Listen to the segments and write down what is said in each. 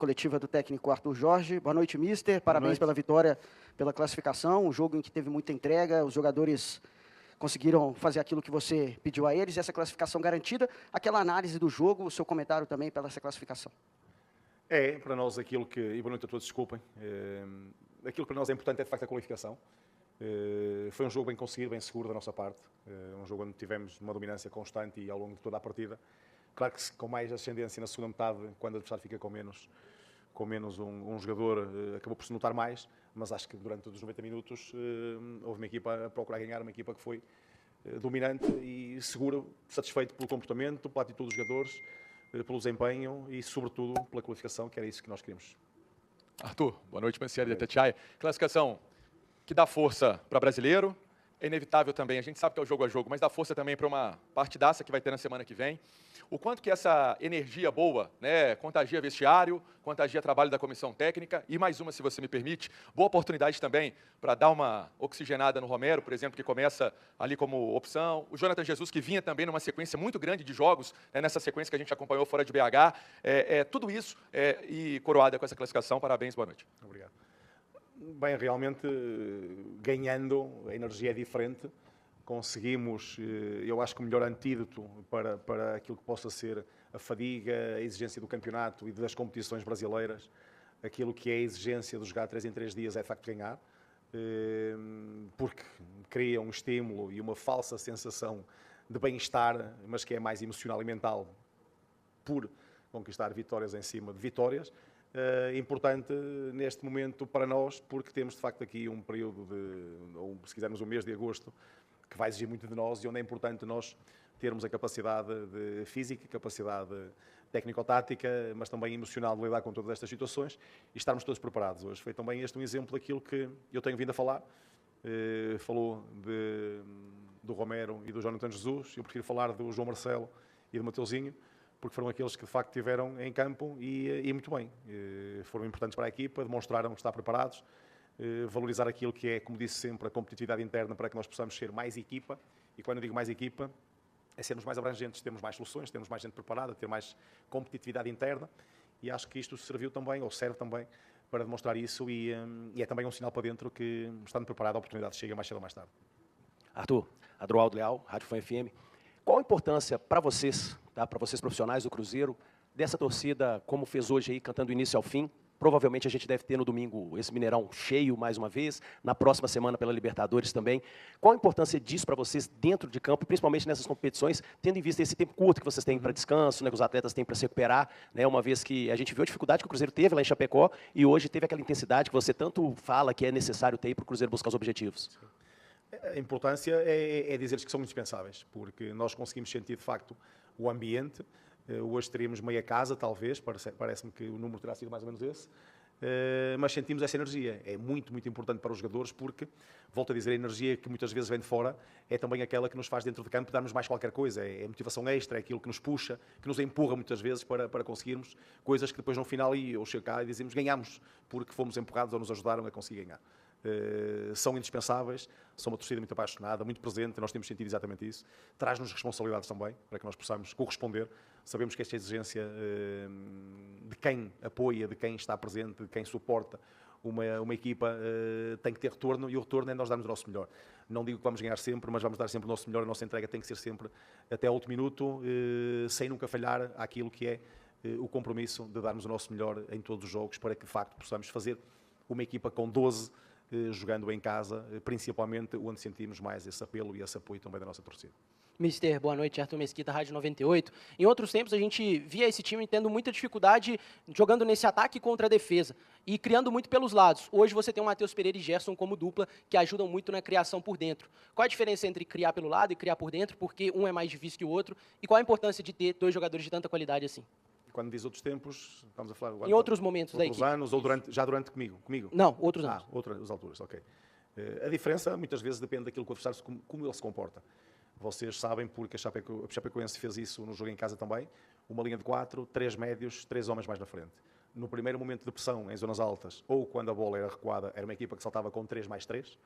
coletiva do técnico Arthur Jorge. Boa noite, mister. Parabéns pela vitória, pela classificação. Um jogo em que teve muita entrega, os jogadores conseguiram fazer aquilo que você pediu a eles, essa classificação garantida. Aquela análise do jogo, o seu comentário também pela essa classificação. Para nós aquilo que, e boa noite a todos, desculpem, aquilo que para nós é importante é de facto a qualificação. Foi um jogo bem conseguido, bem seguro da nossa parte, um jogo onde tivemos uma dominância constante e ao longo de toda a partida. Claro que com mais ascendência na segunda metade, quando o adversário fica com menos um jogador, acabou por se notar mais, mas acho que durante os 90 minutos houve uma equipa a procurar ganhar, uma equipa que foi dominante e segura, satisfeito pelo comportamento, pela atitude dos jogadores, pelo desempenho e, sobretudo, pela qualificação, que era isso que nós queríamos. Arthur, boa noite, Mancieri de Itatiaia. Classificação que dá força para brasileiro, é inevitável também, a gente sabe que é o jogo, mas dá força também para uma partidaça que vai ter na semana que vem. O quanto que essa energia boa, né, contagia vestiário, contagia trabalho da comissão técnica e mais uma, se você me permite, boa oportunidade também para dar uma oxigenada no Romero, por exemplo, que começa ali como opção. O Jonathan Jesus, que vinha também numa sequência muito grande de jogos, né, nessa sequência que a gente acompanhou fora de BH. Tudo isso e coroada com essa classificação. Parabéns, boa noite. Obrigado. Bem, realmente, ganhando, a energia é diferente. Conseguimos, eu acho que o melhor antídoto para aquilo que possa ser a fadiga, a exigência do campeonato e das competições brasileiras, aquilo que é a exigência de jogar 3 em 3 dias é de facto ganhar, porque cria um estímulo e uma falsa sensação de bem-estar, mas que é mais emocional e mental, por conquistar vitórias em cima de vitórias. Importante neste momento para nós, porque temos de facto aqui um período ou se quisermos o mês de agosto, que vai exigir muito de nós e onde é importante nós termos a capacidade física, capacidade técnico-tática, mas também emocional de lidar com todas estas situações e estarmos todos preparados. Hoje foi também este um exemplo daquilo que eu tenho vindo a falar. Falou do Romero e do Jonathan Jesus, eu prefiro falar do João Marcelo e do Mateuzinho, porque foram aqueles que de facto estiveram em campo e muito bem. Foram importantes para a equipa, demonstraram que estão preparados, valorizar aquilo que é, como disse sempre, a competitividade interna para que nós possamos ser mais equipa. E quando eu digo mais equipa, é sermos mais abrangentes, termos mais soluções, termos mais gente preparada, ter mais competitividade interna. E acho que isto serviu também, ou serve também, para demonstrar isso e é também um sinal para dentro que, estando preparado, a oportunidade chega mais cedo ou mais tarde. Arthur, Adroaldo Leal, Rádio Fã FM. Qual a importância para vocês, tá, para vocês profissionais do Cruzeiro, dessa torcida, como fez hoje aí, cantando do início ao fim? Provavelmente a gente deve ter no domingo esse Mineirão cheio mais uma vez, na próxima semana pela Libertadores também. Qual a importância disso para vocês dentro de campo, principalmente nessas competições, tendo em vista esse tempo curto que vocês têm para descanso, né, que os atletas têm para se recuperar, né, uma vez que a gente viu a dificuldade que o Cruzeiro teve lá em Chapecó e hoje teve aquela intensidade que você tanto fala que é necessário ter para o Cruzeiro buscar os objetivos? A importância é dizer-lhes que são indispensáveis, porque nós conseguimos sentir de facto o ambiente. Hoje teríamos meia casa, talvez, parece-me que o número terá sido mais ou menos esse, mas sentimos essa energia. É muito, muito importante para os jogadores porque, volto a dizer, a energia que muitas vezes vem de fora é também aquela que nos faz dentro de campo dar-nos mais qualquer coisa. É motivação extra, é aquilo que nos puxa, que nos empurra muitas vezes para conseguirmos coisas que depois no final eu chego cá e dizemos ganhamos, porque fomos empurrados ou nos ajudaram a conseguir ganhar. São indispensáveis, são uma torcida muito apaixonada, muito presente, nós temos sentido exatamente isso. Traz-nos responsabilidades também, para que nós possamos corresponder. Sabemos que esta exigência de quem apoia, de quem está presente, de quem suporta uma equipa tem que ter retorno, e o retorno é nós darmos o nosso melhor. Não digo que vamos ganhar sempre, mas vamos dar sempre o nosso melhor. A nossa entrega tem que ser sempre até ao último minuto, sem nunca falhar àquilo que é o compromisso de darmos o nosso melhor em todos os jogos, para que de facto possamos fazer uma equipa com 12 jogando em casa, principalmente onde sentimos mais esse apelo e esse apoio também da nossa torcida. Mister, boa noite, Arthur Mesquita, Rádio 98. Em outros tempos, a gente via esse time tendo muita dificuldade jogando nesse ataque contra a defesa e criando muito pelos lados. Hoje você tem o Matheus Pereira e Gerson como dupla, que ajudam muito na criação por dentro. Qual a diferença entre criar pelo lado e criar por dentro? Porque um é mais difícil que o outro. E qual a importância de ter 2 jogadores de tanta qualidade assim? Quando diz outros tempos, estamos a falar... Em outros momentos da equipe. Outros anos, ou já durante comigo? Não, outros anos. Outras alturas, ok. A diferença, muitas vezes, depende daquilo que o adversário, como ele se comporta. Vocês sabem, porque a Chapecoense fez isso no jogo em casa também, uma linha de 4, 3 médios, 3 homens mais na frente. No primeiro momento de pressão, em zonas altas, ou quando a bola era recuada, era uma equipa que saltava com 3 mais 3,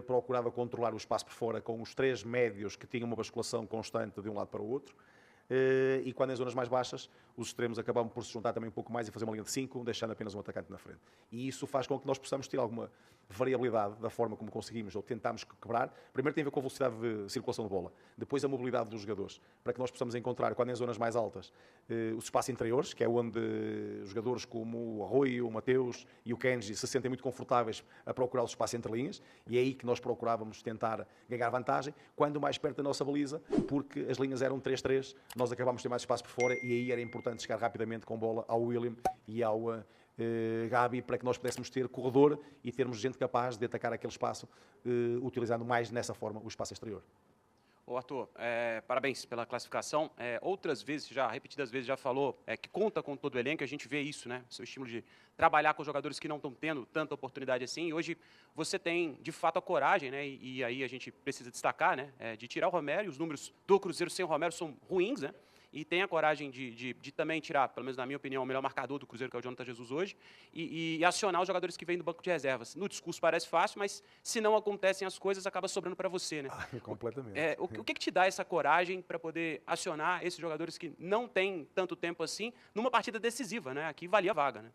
procurava controlar o espaço por fora com os 3 médios que tinham uma basculação constante de um lado para o outro. E quando em zonas mais baixas, os extremos acabam por se juntar também um pouco mais e fazer uma linha de 5, deixando apenas um atacante na frente. E isso faz com que nós possamos ter alguma variabilidade da forma como conseguimos ou tentamos quebrar. Primeiro tem a ver com a velocidade de circulação de bola, depois a mobilidade dos jogadores, para que nós possamos encontrar, quando em zonas mais altas, os espaços interiores, que é onde jogadores como o Arroio, o Mateus e o Kenji se sentem muito confortáveis a procurar o espaço entre linhas, e é aí que nós procurávamos tentar ganhar vantagem, quando mais perto da nossa baliza, porque as linhas eram 3-3, nós acabámos de ter mais espaço por fora, e aí era importante chegar rapidamente com bola ao William e ao Gabi, para que nós pudéssemos ter corredor e termos gente capaz de atacar aquele espaço, utilizando mais nessa forma o espaço exterior. Ô Arthur, parabéns pela classificação. Outras vezes, repetidas vezes, já falou que conta com todo o elenco, a gente vê isso, né? Seu estímulo de trabalhar com jogadores que não estão tendo tanta oportunidade assim. E hoje você tem, de fato, a coragem, né? E aí a gente precisa destacar, né? De tirar o Romero, e os números do Cruzeiro sem o Romero são ruins, né? E tem a coragem de também tirar, pelo menos na minha opinião, o melhor marcador do Cruzeiro, que é o Jonathan Jesus hoje, e acionar os jogadores que vêm do banco de reservas. No discurso parece fácil, mas se não acontecem as coisas, acaba sobrando para você, né? Completamente. O que te dá essa coragem para poder acionar esses jogadores que não têm tanto tempo assim, numa partida decisiva, né? Aqui valia a vaga, né?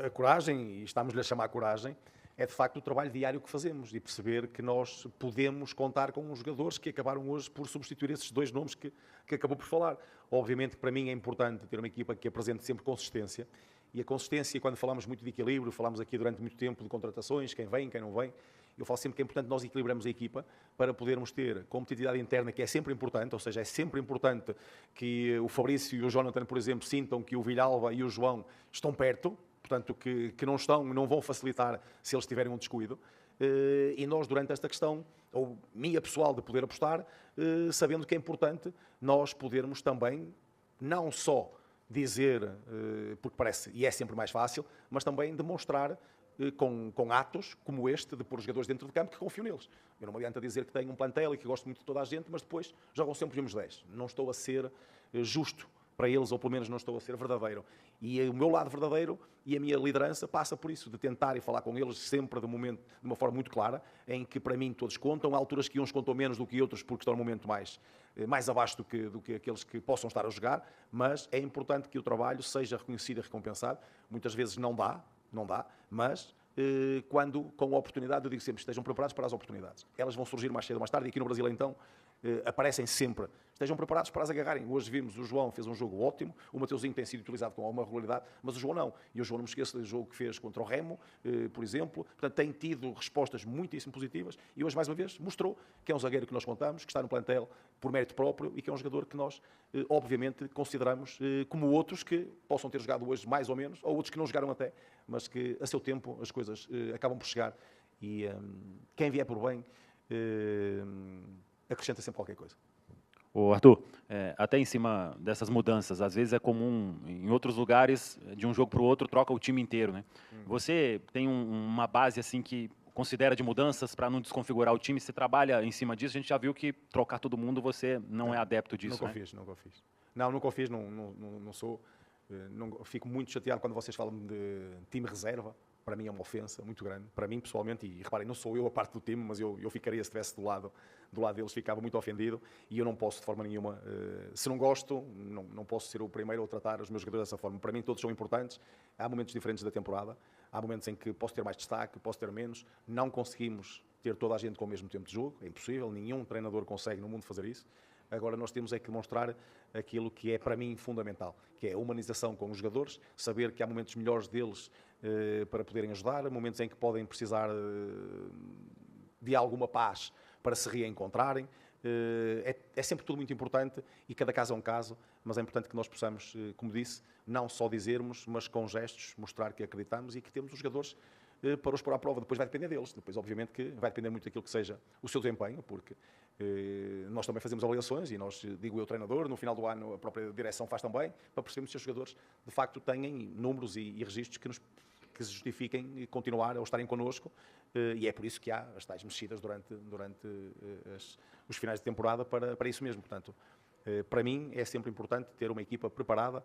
A coragem, e estamos-lhe a chamar coragem, é de facto o trabalho diário que fazemos e perceber que nós podemos contar com os jogadores que acabaram hoje por substituir esses dois nomes que acabou por falar. Obviamente que para mim é importante ter uma equipa que apresente sempre consistência, e a consistência, quando falamos muito de equilíbrio, falamos aqui durante muito tempo de contratações, quem vem, quem não vem, eu falo sempre que é importante nós equilibrarmos a equipa para podermos ter competitividade interna, que é sempre importante, ou seja, é sempre importante que o Fabrício e o Jonathan, por exemplo, sintam que o Villalba e o João estão perto, portanto, que não vão facilitar se eles tiverem um descuido. E nós, durante esta questão, ou minha pessoal, de poder apostar, sabendo que é importante nós podermos também, não só dizer, porque parece, e é sempre mais fácil, mas também demonstrar com atos como este, de pôr os jogadores dentro do campo, que confio neles. Eu não me adianta dizer que tenho um plantel e que gosto muito de toda a gente, mas depois jogam sempre os mesmos 10. Não estou a ser justo para eles, ou pelo menos não estou a ser verdadeiro. E o meu lado verdadeiro e a minha liderança passa por isso, de tentar e falar com eles sempre de uma forma muito clara, em que para mim todos contam, há alturas que uns contam menos do que outros porque estão num momento mais abaixo do que aqueles que possam estar a jogar, mas é importante que o trabalho seja reconhecido e recompensado. Muitas vezes não dá, mas quando com a oportunidade, eu digo sempre, estejam preparados para as oportunidades. Elas vão surgir mais cedo ou mais tarde, e aqui no Brasil então aparecem sempre. Estejam preparados para as agarrarem. Hoje vimos o João fez um jogo ótimo, o Mateuzinho tem sido utilizado com alguma regularidade, mas o João não. E o João, não me esqueço do jogo que fez contra o Remo, por exemplo. Portanto, tem tido respostas muitíssimo positivas, e hoje, mais uma vez, mostrou que é um zagueiro que nós contamos, que está no plantel por mérito próprio, e que é um jogador que nós, obviamente, consideramos como outros que possam ter jogado hoje mais ou menos, ou outros que não jogaram até, mas que a seu tempo as coisas acabam por chegar, e quem vier por bem acrescenta sempre qualquer coisa. Ô Arthur, até em cima dessas mudanças, às vezes é comum, em outros lugares, de um jogo para o outro, troca o time inteiro, né? Você tem uma base assim que considera de mudanças para não desconfigurar o time? Você trabalha em cima disso? A gente já viu que trocar todo mundo, você não é adepto disso, nunca fiz. Não, nunca o fiz, não sou. Fico muito chateado quando vocês falam de time reserva. Para mim é uma ofensa muito grande, para mim pessoalmente, e reparem, não sou eu a parte do time, mas eu ficaria, se estivesse do lado deles, ficava muito ofendido, e eu não posso de forma nenhuma, se não gosto, não posso ser o primeiro a tratar os meus jogadores dessa forma. Para mim todos são importantes, há momentos diferentes da temporada, há momentos em que posso ter mais destaque, posso ter menos, não conseguimos ter toda a gente com o mesmo tempo de jogo, é impossível, nenhum treinador consegue no mundo fazer isso. Agora nós temos é que demonstrar aquilo que é para mim fundamental, que é a humanização com os jogadores, saber que há momentos melhores deles para poderem ajudar, momentos em que podem precisar de alguma paz para se reencontrarem. É sempre tudo muito importante, e cada caso é um caso, mas é importante que nós possamos, como disse, não só dizermos, mas com gestos, mostrar que acreditamos e que temos os jogadores para os pôr à prova. Depois vai depender deles, depois obviamente que vai depender muito daquilo que seja o seu desempenho, porque nós também fazemos avaliações, e nós, digo eu, treinador, no final do ano a própria direção faz também, para percebermos se os jogadores de facto têm números e registros que se justifiquem continuar ou estarem connosco, e é por isso que há as tais mexidas durante os finais de temporada para isso mesmo. Portanto, para mim é sempre importante ter uma equipa preparada,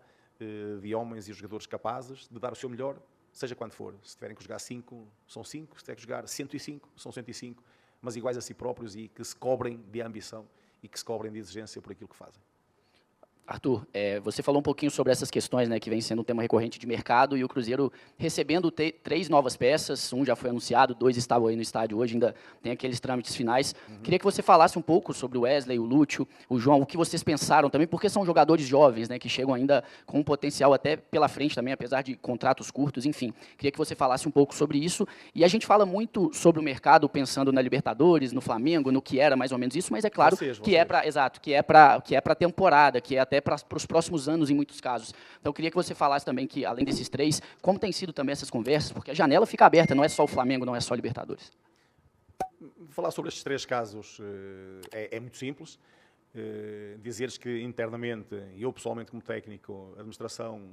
de homens e jogadores capazes de dar o seu melhor, seja quando for. Se tiverem que jogar 5, são 5, se tiverem que jogar 105, são 105, mas iguais a si próprios, e que se cobrem de ambição e que se cobrem de exigência por aquilo que fazem. Arthur, você falou um pouquinho sobre essas questões, né, que vem sendo um tema recorrente de mercado, e o Cruzeiro recebendo 3 novas peças, um já foi anunciado, 2 estavam aí no estádio hoje, ainda tem aqueles trâmites finais. Queria que você falasse um pouco sobre o Wesley, o Lúcio, o João, o que vocês pensaram também, porque são jogadores jovens, né, que chegam ainda com um potencial até pela frente também, apesar de contratos curtos, enfim. Queria que você falasse um pouco sobre isso. E a gente fala muito sobre o mercado, pensando na Libertadores, no Flamengo, no que era mais ou menos isso, mas é claro que é para, exato, que é para a temporada, que é até para os próximos anos, em muitos casos. Então, eu queria que você falasse também que, além desses 3, como tem sido também essas conversas, porque a janela fica aberta, não é só o Flamengo, não é só a Libertadores. Falar sobre estes 3 casos é muito simples. Dizer-lhes que, internamente, eu pessoalmente como técnico, a administração,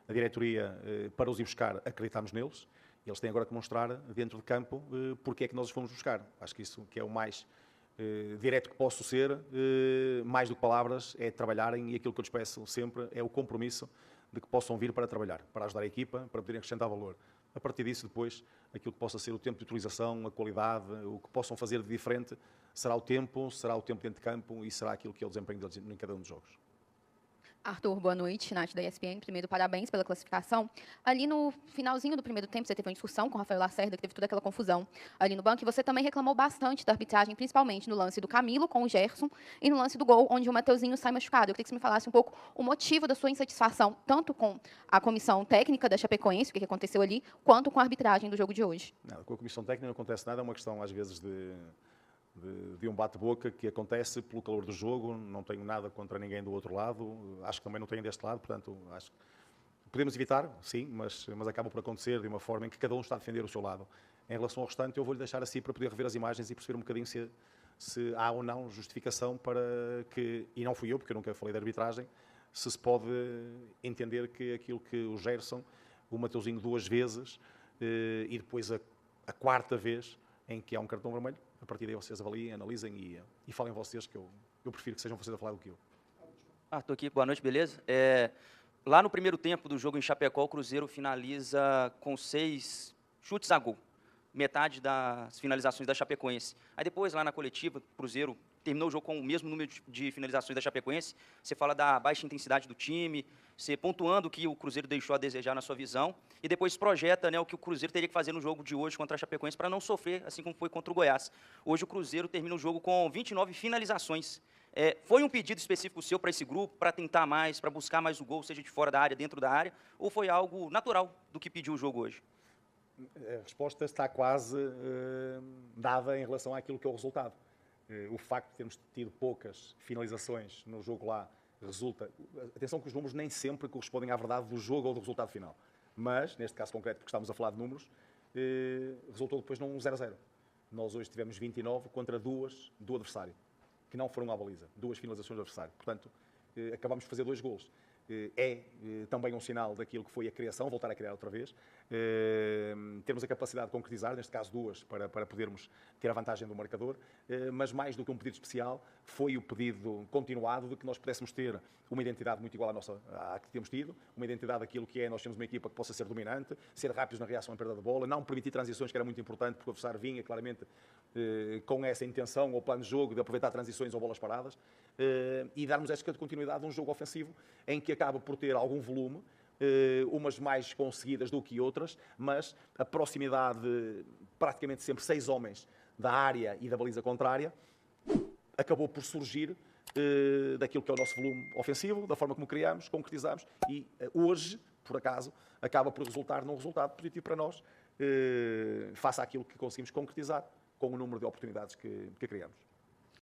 a diretoria, para os ir buscar, acreditamos neles. Eles têm agora que mostrar, dentro de campo, porque é que nós os fomos buscar. Acho que isso que é o mais direto que posso ser, mais do que palavras, é trabalharem, e aquilo que eu lhes peço sempre é o compromisso de que possam vir para trabalhar, para ajudar a equipa, para poderem acrescentar valor. A partir disso, depois, aquilo que possa ser o tempo de utilização, a qualidade, o que possam fazer de diferente, será o tempo dentro de campo e será aquilo que é o desempenho deles em cada um dos jogos. Arthur, boa noite. Nath da ESPN. Primeiro, parabéns pela classificação. Ali no finalzinho do primeiro tempo, você teve uma discussão com o Rafael Lacerda, que teve toda aquela confusão ali no banco, e você também reclamou bastante da arbitragem, principalmente no lance do Camilo com o Gerson e no lance do gol, onde o Mateuzinho sai machucado. Eu queria que você me falasse um pouco o motivo da sua insatisfação, tanto com a comissão técnica da Chapecoense, o que aconteceu ali, quanto com a arbitragem do jogo de hoje. Nada, com a comissão técnica não acontece nada, é uma questão, às vezes, de um bate-boca que acontece pelo calor do jogo. Não tenho nada contra ninguém do outro lado, acho que também não tenho deste lado, portanto, acho que podemos evitar, sim, mas acaba por acontecer de uma forma em que cada um está a defender o seu lado. Em relação ao restante, eu vou-lhe deixar assim para poder rever as imagens e perceber um bocadinho se há ou não justificação para que, e não fui eu, porque eu nunca falei de arbitragem, se pode entender que aquilo que o Gerson, o Mateuzinho 2 vezes, e depois a 4ª vez em que há um cartão vermelho, a partir daí vocês avaliem, analisem e falem vocês, que eu prefiro que sejam vocês a falar do que eu. Estou aqui, boa noite, beleza? Lá no primeiro tempo do jogo em Chapecó, o Cruzeiro finaliza com 6 chutes a gol, metade das finalizações da Chapecoense. Aí depois, lá na coletiva, o Cruzeiro terminou o jogo com o mesmo número de finalizações da Chapecoense. Você fala da baixa intensidade do time, você pontuando o que o Cruzeiro deixou a desejar na sua visão, e depois projeta, né, o que o Cruzeiro teria que fazer no jogo de hoje contra a Chapecoense para não sofrer, assim como foi contra o Goiás. Hoje o Cruzeiro termina o jogo com 29 finalizações. Foi um pedido específico seu para esse grupo, para tentar mais, para buscar mais o gol, seja de fora da área, dentro da área, ou foi algo natural do que pediu o jogo hoje? A resposta está quase dada em relação àquilo que é o resultado. O facto de termos tido poucas finalizações no jogo lá resulta... Atenção que os números nem sempre correspondem à verdade do jogo ou do resultado final. Mas, neste caso concreto, porque estamos a falar de números, resultou depois num 0-0. Nós hoje tivemos 29 contra 2 do adversário, que não foram à baliza. 2 finalizações do adversário. Portanto, acabamos de fazer 2 golos. Também um sinal daquilo que foi a criação, voltar a criar outra vez. Termos a capacidade de concretizar, neste caso 2, para podermos ter a vantagem do marcador, mas mais do que um pedido especial, foi o pedido continuado de que nós pudéssemos ter uma identidade muito igual à que temos tido, uma identidade daquilo que é, nós temos uma equipa que possa ser dominante, ser rápidos na reação à perda de bola, não permitir transições, que era muito importante, porque o adversário vinha claramente com essa intenção ou plano de jogo de aproveitar transições ou bolas paradas, e darmos esta continuidade a um jogo ofensivo em que acaba por ter algum volume, umas mais conseguidas do que outras, mas a proximidade, praticamente sempre 6 homens da área e da baliza contrária, acabou por surgir daquilo que é o nosso volume ofensivo, da forma como criamos, concretizamos, e hoje, por acaso, acaba por resultar num resultado positivo para nós, face àquilo que conseguimos concretizar com o número de oportunidades que criamos.